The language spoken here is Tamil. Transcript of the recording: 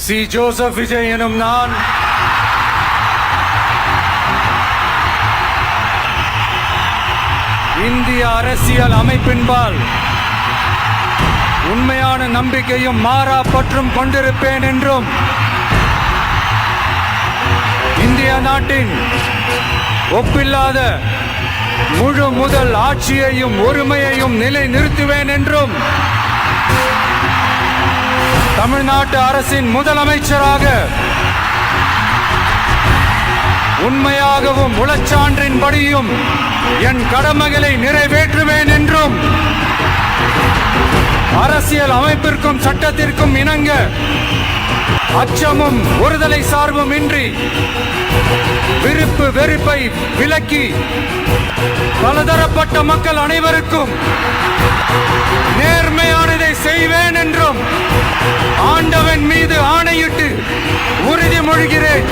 சி. ஜோசப் விஜய் எனும் நான் இந்திய அரசியல் அமைப்பின்பால் உண்மையான நம்பிக்கையும் மாறா பற்றும் கொண்டிருப்பேன் என்றும் இந்திய நாட்டின் ஒப்பில்லாத முழு முதல் ஆட்சியையும் ஒருமையையும் நிலை நிறுத்துவேன் என்றும் தமிழ்நாட்டு அரசின் முதலமைச்சராக உண்மையாகவும் உளச்சான்றின்படியும் என் கடமைகளை நிறைவேற்றுவேன் என்றும் அரசியல் அமைப்பிற்கும் சட்டத்திற்கும் இணங்க அச்சமும் ஒருதலை சார்பும் இன்றி விருப்பு வெறுப்பை விலக்கி பலதரப்பட்ட மக்கள் அனைவருக்கும் நேர்மையானதை செய்வேன் என்றும் ஆண்டவன் மீது ஆணையிட்டு உறுதிமொழிகிறேன்.